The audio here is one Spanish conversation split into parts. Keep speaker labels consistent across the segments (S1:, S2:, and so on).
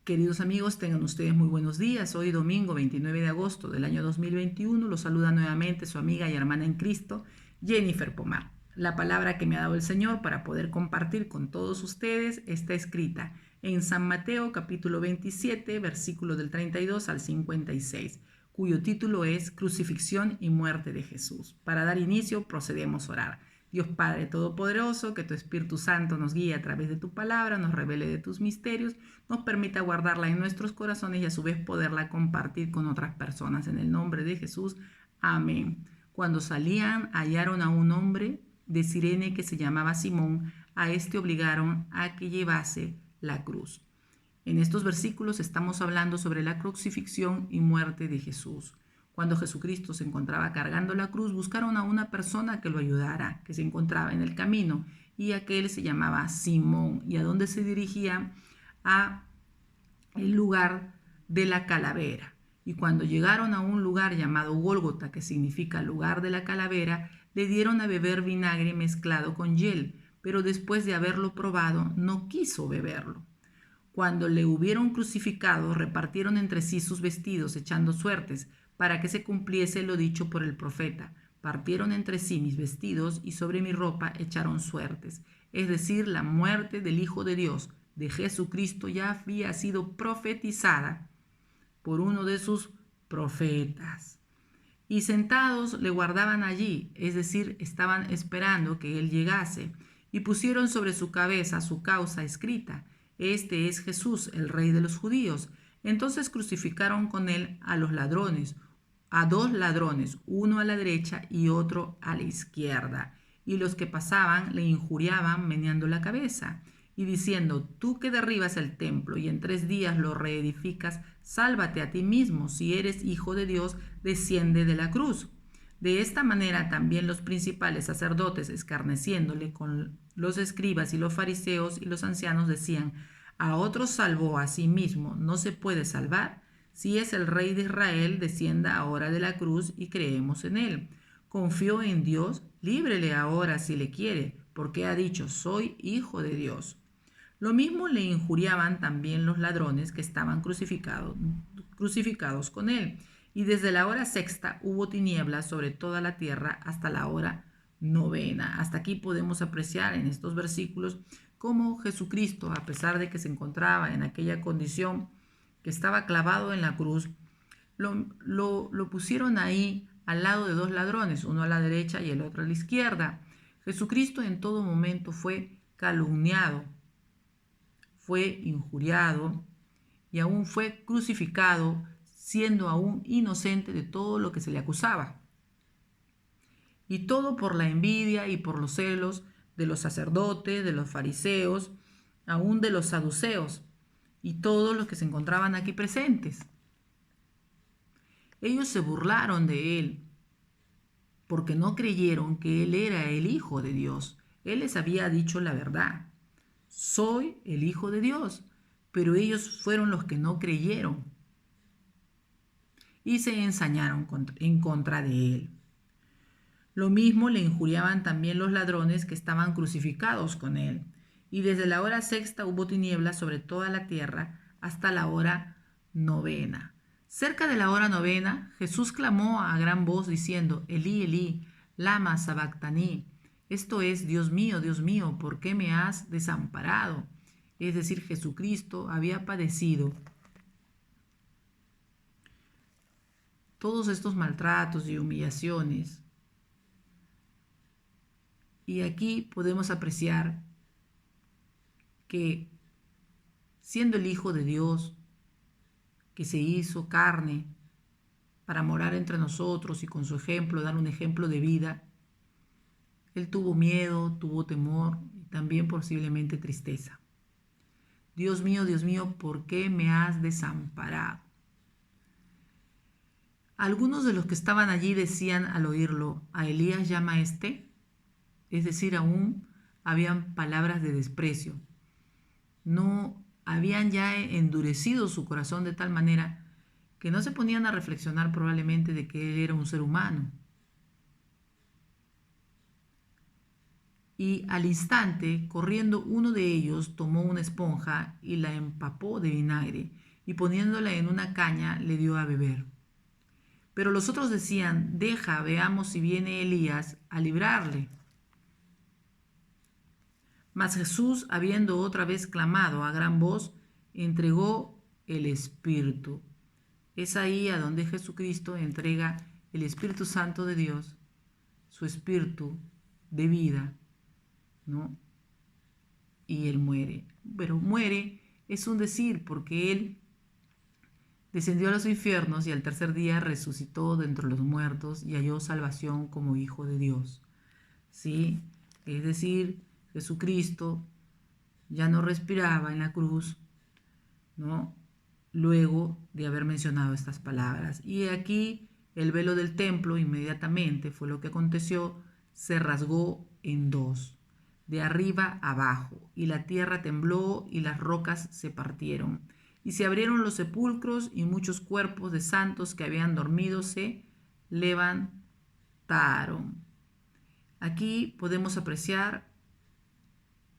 S1: Queridos amigos, tengan ustedes muy buenos días. Hoy domingo 29 de agosto del año 2021 los saluda nuevamente su amiga y hermana en Cristo, Jennifer Pomar. La palabra que me ha dado el Señor para poder compartir con todos ustedes está escrita en San Mateo capítulo 27, versículos del 32 al 56, cuyo título es Crucifixión y muerte de Jesús. Para dar inicio procedemos a orar. Dios Padre Todopoderoso, que tu Espíritu Santo nos guíe a través de tu palabra, nos revele de tus misterios, nos permita guardarla en nuestros corazones y a su vez poderla compartir con otras personas. En el nombre de Jesús, amén. Cuando salían, hallaron a un hombre de Cirene que se llamaba Simón. A este obligaron a que llevase la cruz. En estos versículos estamos hablando sobre la crucifixión y muerte de Jesús. Cuando Jesucristo se encontraba cargando la cruz, buscaron a una persona que lo ayudara, que se encontraba en el camino, y aquel se llamaba Simón. ¿Y a dónde se dirigía? A el lugar de la calavera. Y cuando llegaron a un lugar llamado Gólgota, que significa lugar de la calavera, le dieron a beber vinagre mezclado con hiel, pero después de haberlo probado, no quiso beberlo. Cuando le hubieron crucificado, repartieron entre sí sus vestidos, echando suertes, para que se cumpliese lo dicho por el profeta. Partieron entre sí mis vestidos y sobre mi ropa echaron suertes. Es decir, la muerte del Hijo de Dios, de Jesucristo, ya había sido profetizada por uno de sus profetas. Y sentados le guardaban allí, es decir, estaban esperando que él llegase, y pusieron sobre su cabeza su causa escrita: Este es Jesús, el Rey de los judíos. Entonces crucificaron con él a los ladrones, a dos ladrones, uno a la derecha y otro a la izquierda. Y los que pasaban le injuriaban meneando la cabeza y diciendo: Tú que derribas el templo y en 3 días lo reedificas, sálvate a ti mismo. Si eres hijo de Dios, desciende de la cruz. De esta manera también los principales sacerdotes, escarneciéndole con los escribas y los fariseos y los ancianos, decían: A otros salvó, a sí mismo no se puede salvar. Si es el Rey de Israel, descienda ahora de la cruz y creemos en él. Confió en Dios, líbrele ahora si le quiere, porque ha dicho: Soy hijo de Dios. Lo mismo le injuriaban también los ladrones que estaban crucificados con él. Y desde la hora sexta hubo tinieblas sobre toda la tierra hasta la hora novena. Hasta aquí podemos apreciar en estos versículos cómo Jesucristo, a pesar de que se encontraba en aquella condición, que estaba clavado en la cruz, lo pusieron ahí al lado de dos ladrones, uno a la derecha y el otro a la izquierda. Jesucristo en todo momento fue calumniado, fue injuriado y aún fue crucificado, siendo aún inocente de todo lo que se le acusaba. Y todo por la envidia y por los celos de los sacerdotes, de los fariseos, aún de los saduceos y todos los que se encontraban aquí presentes. Ellos se burlaron de él porque no creyeron que él era el Hijo de Dios. Él les había dicho la verdad: Soy el Hijo de Dios. Pero ellos fueron los que no creyeron y se ensañaron en contra de él. Lo mismo le injuriaban también los ladrones que estaban crucificados con él. Y desde la hora sexta hubo tinieblas sobre toda la tierra hasta la hora novena. Cerca de la hora novena, Jesús clamó a gran voz diciendo: Elí, Elí, lama sabactaní. Esto es: Dios mío, ¿por qué me has desamparado? Es decir, Jesucristo había padecido todos estos maltratos y humillaciones. Y aquí podemos apreciar que, siendo el Hijo de Dios, que se hizo carne para morar entre nosotros y con su ejemplo dar un ejemplo de vida, él tuvo miedo, tuvo temor y también posiblemente tristeza. Dios mío, ¿por qué me has desamparado? Algunos de los que estaban allí decían al oírlo: ¿A Elías llama este? Es decir, aún habían palabras de desprecio. No habían ya endurecido su corazón de tal manera que no se ponían a reflexionar probablemente de que él era un ser humano. Y al instante, corriendo uno de ellos, tomó una esponja y la empapó de vinagre, y poniéndola en una caña le dio a beber. Pero los otros decían: deja, veamos si viene Elías a librarle. Mas Jesús, habiendo otra vez clamado a gran voz, entregó el Espíritu. Es ahí a donde Jesucristo entrega el Espíritu Santo de Dios, su Espíritu de vida, ¿no? Y Él muere. Pero muere es un decir, porque Él descendió a los infiernos y al tercer día resucitó de entre los muertos y halló salvación como Hijo de Dios. ¿Sí? Es decir, Jesucristo ya no respiraba en la cruz, ¿no? Luego de haber mencionado estas palabras. Y aquí el velo del templo inmediatamente fue lo que aconteció, se rasgó en dos, de arriba abajo, y la tierra tembló y las rocas se partieron. Y se abrieron los sepulcros y muchos cuerpos de santos que habían dormido se levantaron. Aquí podemos apreciar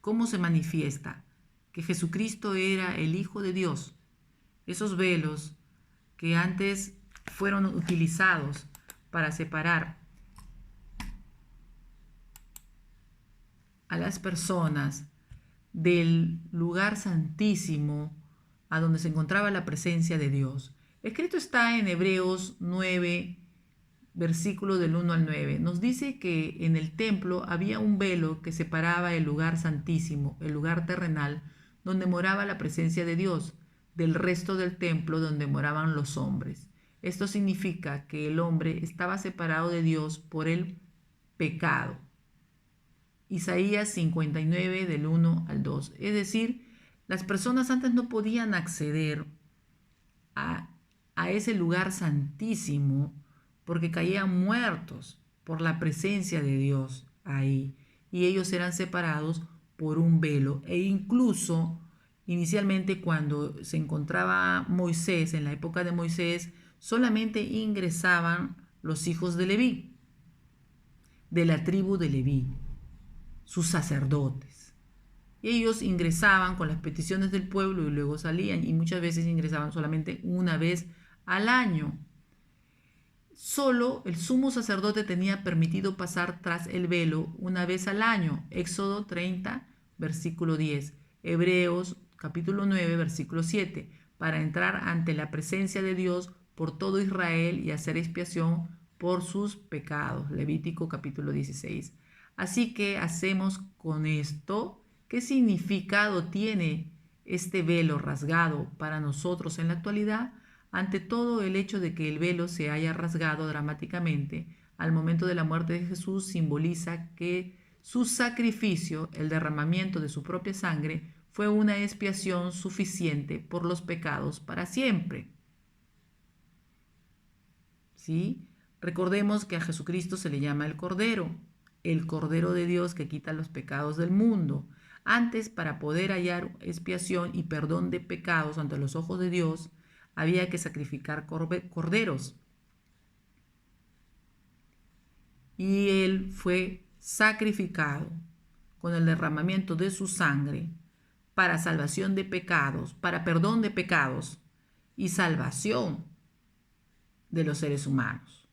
S1: cómo se manifiesta que Jesucristo era el Hijo de Dios. Esos velos que antes fueron utilizados para separar a las personas del lugar santísimo a donde se encontraba la presencia de Dios. Escrito está en Hebreos 9, versículo del 1 al 9. Nos dice que en el templo había un velo que separaba el lugar santísimo, el lugar terrenal, donde moraba la presencia de Dios, del resto del templo donde moraban los hombres. Esto significa que el hombre estaba separado de Dios por el pecado. Isaías 59 del 1 al 2. Es decir, las personas antes no podían acceder a ese lugar santísimo porque caían muertos por la presencia de Dios ahí. Y ellos eran separados por un velo. E incluso, inicialmente cuando se encontraba Moisés, en la época de Moisés, solamente ingresaban los hijos de Leví, de la tribu de Leví, sus sacerdotes. Ellos ingresaban con las peticiones del pueblo y luego salían, y muchas veces ingresaban solamente una vez al año. Solo el sumo sacerdote tenía permitido pasar tras el velo una vez al año. Éxodo 30, versículo 10. Hebreos capítulo 9, versículo 7. Para entrar ante la presencia de Dios por todo Israel y hacer expiación por sus pecados. Levítico capítulo 16. Así que hacemos con esto, ¿qué significado tiene este velo rasgado para nosotros en la actualidad? Ante todo, el hecho de que el velo se haya rasgado dramáticamente al momento de la muerte de Jesús simboliza que su sacrificio, el derramamiento de su propia sangre, fue una expiación suficiente por los pecados para siempre. ¿Sí? Recordemos que a Jesucristo se le llama el Cordero de Dios que quita los pecados del mundo. Antes, para poder hallar expiación y perdón de pecados ante los ojos de Dios, había que sacrificar corderos. Y Él fue sacrificado con el derramamiento de su sangre para salvación de pecados, para perdón de pecados y salvación de los seres humanos.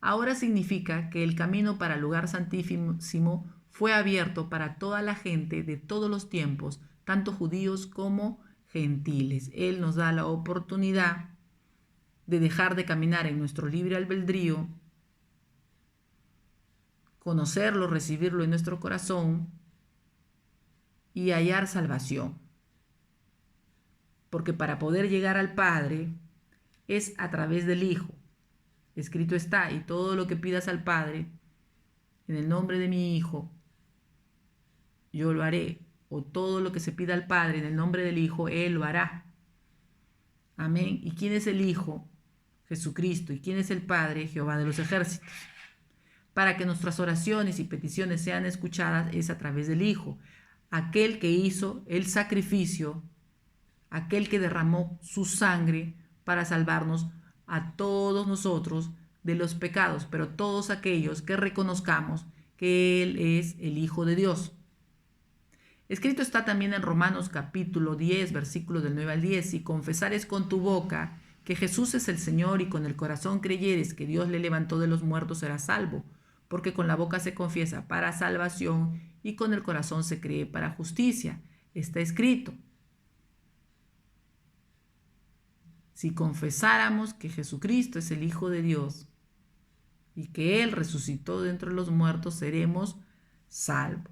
S1: Ahora significa que el camino para el lugar santísimo fue abierto para toda la gente de todos los tiempos, tanto judíos como gentiles. Él nos da la oportunidad de dejar de caminar en nuestro libre albedrío, conocerlo, recibirlo en nuestro corazón y hallar salvación. Porque para poder llegar al Padre es a través del Hijo. Escrito está: y todo lo que pidas al Padre en el nombre de mi Hijo, yo lo haré. O todo lo que se pida al Padre en el nombre del Hijo, Él lo hará. Amén. ¿Y quién es el Hijo? Jesucristo. ¿Y quién es el Padre? Jehová de los ejércitos. Para que nuestras oraciones y peticiones sean escuchadas es a través del Hijo, aquel que hizo el sacrificio, aquel que derramó su sangre para salvarnos a todos nosotros de los pecados, pero todos aquellos que reconozcamos que Él es el Hijo de Dios. Escrito está también en Romanos capítulo 10, versículos del 9 al 10, si confesares con tu boca que Jesús es el Señor y con el corazón creyeres que Dios le levantó de los muertos, serás salvo, porque con la boca se confiesa para salvación y con el corazón se cree para justicia. Está escrito: si confesáramos que Jesucristo es el Hijo de Dios y que Él resucitó de entre los muertos, seremos salvos.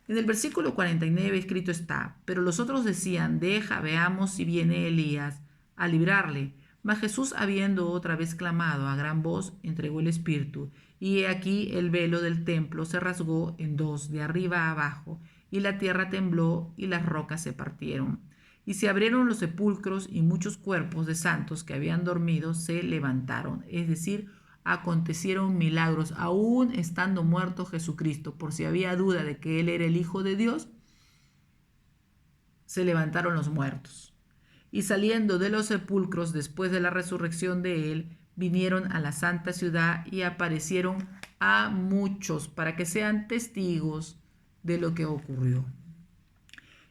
S1: En el versículo 49 escrito está: pero los otros decían, deja, veamos si viene Elías a librarle. Mas Jesús, habiendo otra vez clamado a gran voz, entregó el espíritu. Y he aquí el velo del templo se rasgó en dos, de arriba a abajo, y la tierra tembló y las rocas se partieron. Y se abrieron los sepulcros y muchos cuerpos de santos que habían dormido se levantaron. Es decir, acontecieron milagros, aún estando muerto Jesucristo. Por si había duda de que Él era el Hijo de Dios, se levantaron los muertos. Y saliendo de los sepulcros después de la resurrección de Él, vinieron a la santa ciudad y aparecieron a muchos para que sean testigos de lo que ocurrió.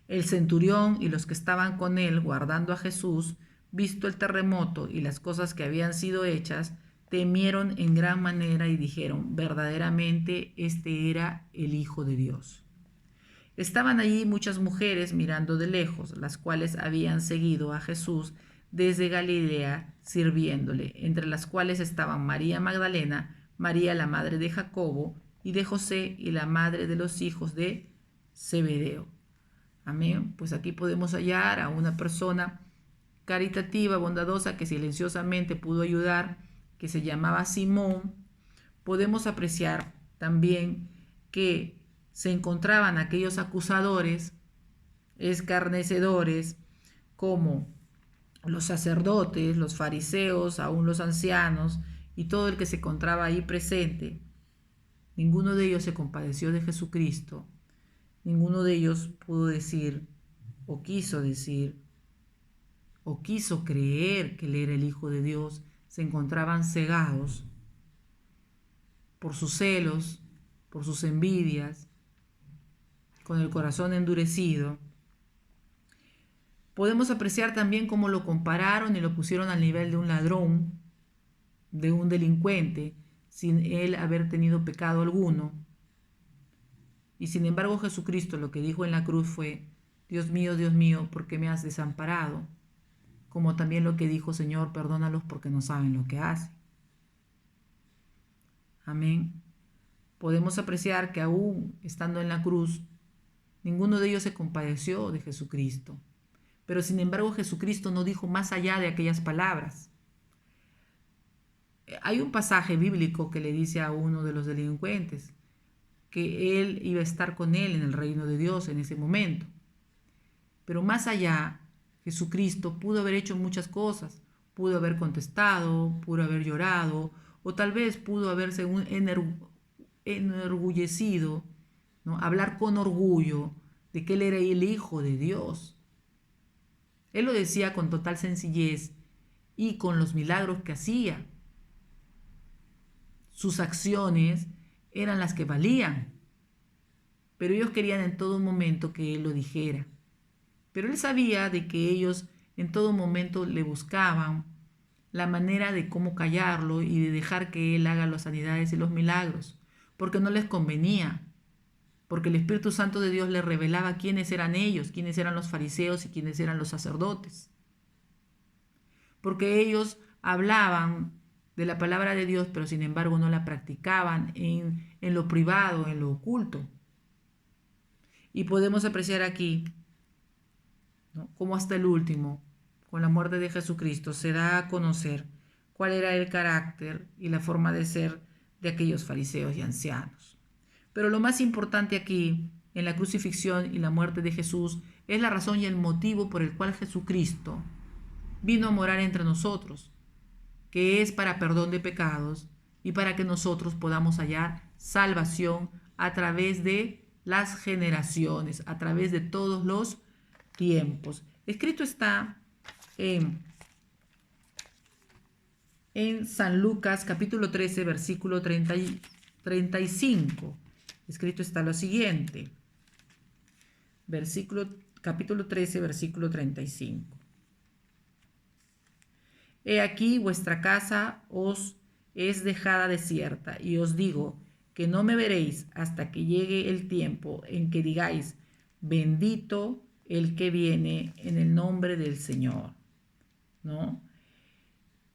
S1: El centurión y los que estaban con él guardando a Jesús, visto el terremoto y las cosas que habían sido hechas, temieron en gran manera y dijeron, verdaderamente este era el Hijo de Dios. Estaban allí muchas mujeres mirando de lejos, las cuales habían seguido a Jesús desde Galilea sirviéndole, entre las cuales estaban María Magdalena, María la madre de Jacobo y de José y la madre de los hijos de Zebedeo. Amén. Pues aquí podemos hallar a una persona caritativa, bondadosa, que silenciosamente pudo ayudar, que se llamaba Simón. Podemos apreciar también que se encontraban aquellos acusadores, escarnecedores, como los sacerdotes, los fariseos, aún los ancianos y todo el que se encontraba ahí presente. Ninguno de ellos se compadeció de Jesucristo. Ninguno de ellos pudo decir, o quiso decir, o quiso creer que Él era el Hijo de Dios. Se encontraban cegados por sus celos, por sus envidias, con el corazón endurecido. Podemos apreciar también cómo lo compararon y lo pusieron al nivel de un ladrón, de un delincuente, sin él haber tenido pecado alguno. Y sin embargo Jesucristo lo que dijo en la cruz fue, Dios mío, ¿por qué me has desamparado? Como también lo que dijo, Señor, perdónalos porque no saben lo que hacen. Amén. Podemos apreciar que aún estando en la cruz, ninguno de ellos se compadeció de Jesucristo. Pero sin embargo Jesucristo no dijo más allá de aquellas palabras. Hay un pasaje bíblico que le dice a uno de los delincuentes que él iba a estar con él en el reino de Dios en ese momento. Pero más allá, Jesucristo pudo haber hecho muchas cosas. Pudo haber contestado, pudo haber llorado, o tal vez pudo haberse enorgullecido, ¿no? Hablar con orgullo de que Él era el Hijo de Dios. Él lo decía con total sencillez y con los milagros que hacía. Sus acciones eran las que valían, pero ellos querían en todo momento que Él lo dijera. Pero Él sabía de que ellos en todo momento le buscaban la manera de cómo callarlo y de dejar que Él haga las sanidades y los milagros, porque no les convenía, porque el Espíritu Santo de Dios les revelaba quiénes eran ellos, quiénes eran los fariseos y quiénes eran los sacerdotes. Porque ellos hablaban de la palabra de Dios, pero sin embargo no la practicaban en lo privado, en lo oculto. Y podemos apreciar aquí, ¿no?, cómo hasta el último, con la muerte de Jesucristo, se da a conocer cuál era el carácter y la forma de ser de aquellos fariseos y ancianos. Pero lo más importante aquí, en la crucifixión y la muerte de Jesús, es la razón y el motivo por el cual Jesucristo vino a morar entre nosotros, que es para perdón de pecados y para que nosotros podamos hallar salvación a través de las generaciones, a través de todos los tiempos. Escrito está en San Lucas capítulo 13, versículo 35. Escrito está lo siguiente. Capítulo 13, versículo 35. He aquí vuestra casa os es dejada desierta, y os digo que no me veréis hasta que llegue el tiempo en que digáis, bendito el que viene en el nombre del Señor. ¿No?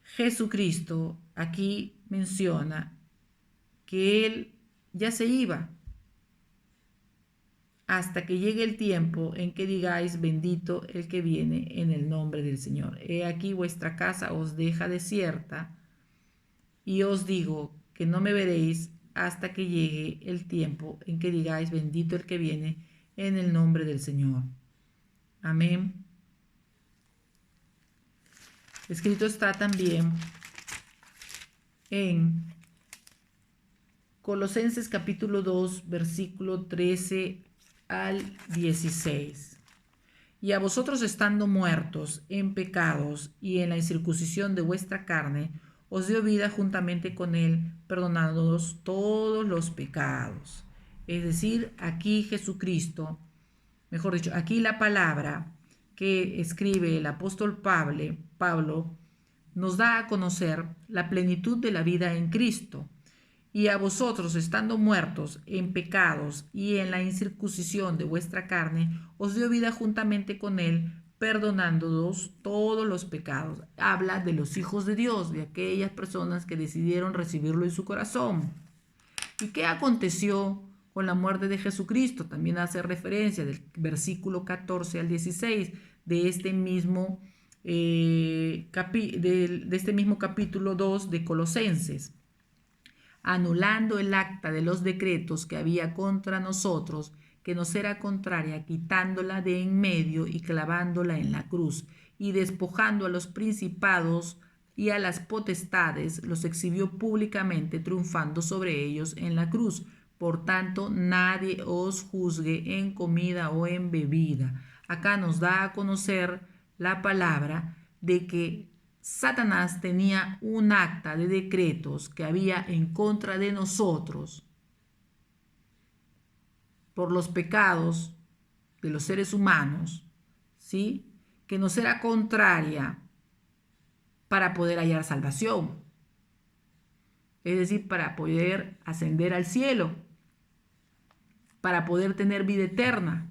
S1: Jesucristo aquí menciona que Él ya se iba hasta que llegue el tiempo en que digáis, bendito el que viene en el nombre del Señor. He aquí vuestra casa os deja desierta, y os digo que no me veréis hasta que llegue el tiempo en que digáis, bendito el que viene en el nombre del Señor. Amén. Escrito está también en Colosenses capítulo 2, versículo 13 al 16. Y a vosotros estando muertos en pecados y en la incircuncisión de vuestra carne, os dio vida juntamente con él, perdonándoos todos los pecados. Es decir, aquí Jesucristo, mejor dicho, aquí la palabra que escribe el apóstol Pablo nos da a conocer la plenitud de la vida en Cristo. Y a vosotros, estando muertos en pecados y en la incircuncisión de vuestra carne, os dio vida juntamente con él, perdonándoos todos los pecados. Habla de los hijos de Dios, de aquellas personas que decidieron recibirlo en su corazón. ¿Y qué aconteció con la muerte de Jesucristo? También hace referencia del versículo 14 al 16 de este mismo, capítulo 2 de Colosenses. Anulando el acta de los decretos que había contra nosotros, que nos era contraria, quitándola de en medio y clavándola en la cruz, y despojando a los principados y a las potestades, los exhibió públicamente, triunfando sobre ellos en la cruz. Por tanto, nadie os juzgue en comida o en bebida. Acá nos da a conocer la palabra de que Satanás tenía un acta de decretos que había en contra de nosotros por los pecados de los seres humanos, ¿sí? Que nos era contraria para poder hallar salvación, es decir, para poder ascender al cielo, para poder tener vida eterna.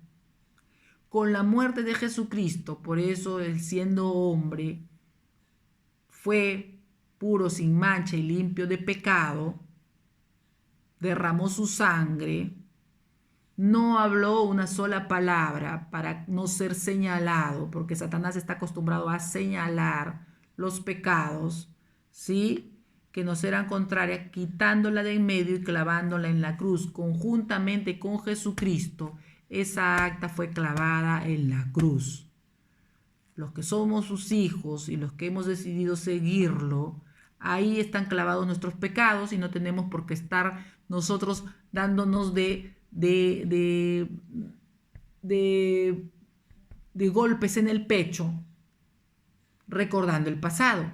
S1: Con la muerte de Jesucristo, por eso él siendo hombre, fue puro, sin mancha y limpio de pecado, derramó su sangre, no habló una sola palabra para no ser señalado, porque Satanás está acostumbrado a señalar los pecados, ¿sí? Que nos eran contrarias, quitándola de en medio y clavándola en la cruz, conjuntamente con Jesucristo. Esa acta fue clavada en la cruz. Los que somos sus hijos y los que hemos decidido seguirlo, ahí están clavados nuestros pecados y no tenemos por qué estar nosotros dándonos de golpes en el pecho, recordando el pasado.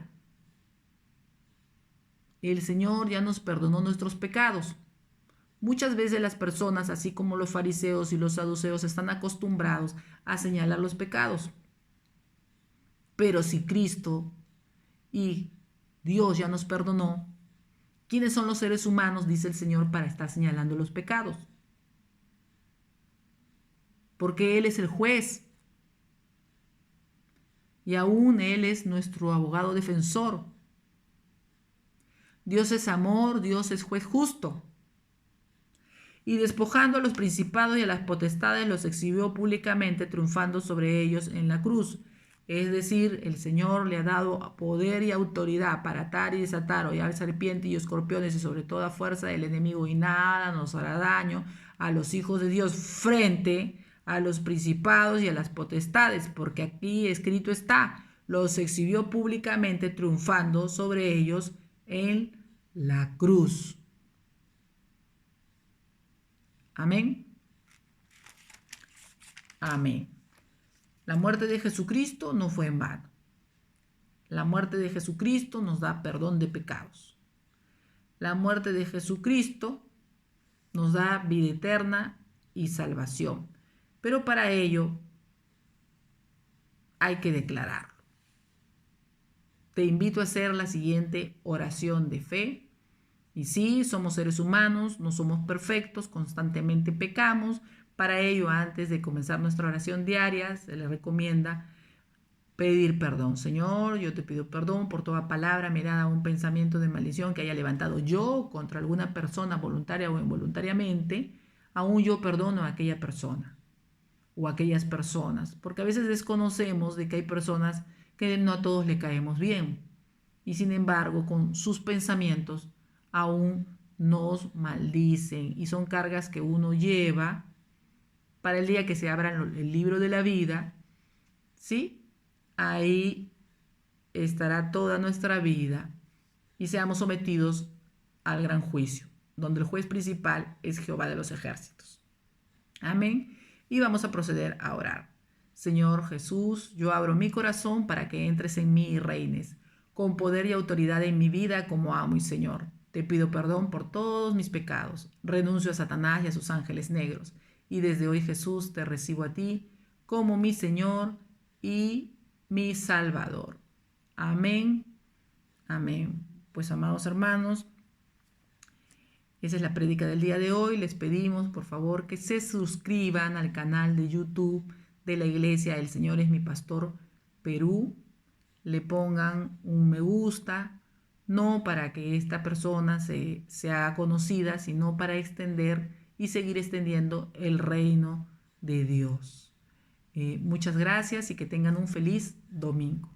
S1: El Señor ya nos perdonó nuestros pecados. Muchas veces las personas, así como los fariseos y los saduceos, están acostumbrados a señalar los pecados. Pero si Cristo y Dios ya nos perdonó, ¿quiénes son los seres humanos, dice el Señor, para estar señalando los pecados? Porque Él es el juez. Y aún Él es nuestro abogado defensor. Dios es amor, Dios es juez justo. Y despojando a los principados y a las potestades, los exhibió públicamente, triunfando sobre ellos en la cruz. Es decir, el Señor le ha dado poder y autoridad para atar y desatar, hollar serpientes y escorpiones y sobre toda fuerza del enemigo, y nada nos hará daño a los hijos de Dios frente a los principados y a las potestades, porque aquí escrito está, los exhibió públicamente, triunfando sobre ellos en la cruz. Amén. Amén. La muerte de Jesucristo no fue en vano. La muerte de Jesucristo nos da perdón de pecados. La muerte de Jesucristo nos da vida eterna y salvación. Pero para ello hay que declararlo. Te invito a hacer la siguiente oración de fe. Y sí, somos seres humanos, no somos perfectos, constantemente pecamos. Para ello, antes de comenzar nuestra oración diaria, se le recomienda pedir perdón. Señor, yo te pido perdón por toda palabra, mirada o un pensamiento de maldición que haya levantado yo contra alguna persona voluntaria o involuntariamente. Aún yo perdono a aquella persona o a aquellas personas, porque a veces desconocemos de que hay personas que no a todos le caemos bien y sin embargo con sus pensamientos aún nos maldicen y son cargas que uno lleva para el día que se abra el libro de la vida, ¿sí? Ahí estará toda nuestra vida y seamos sometidos al gran juicio, donde el juez principal es Jehová de los ejércitos. Amén. Y vamos a proceder a orar. Señor Jesús, yo abro mi corazón para que entres en mí y reines, con poder y autoridad en mi vida como amo y Señor. Te pido perdón por todos mis pecados. Renuncio a Satanás y a sus ángeles negros. Y desde hoy, Jesús, te recibo a ti como mi Señor y mi Salvador. Amén. Amén. Pues, amados hermanos, esa es la prédica del día de hoy. Les pedimos, por favor, que se suscriban al canal de YouTube de la Iglesia El Señor es mi Pastor Perú. Le pongan un me gusta, no para que esta persona se haga conocida, sino para extender y seguir extendiendo el reino de Dios. Muchas gracias y que tengan un feliz domingo.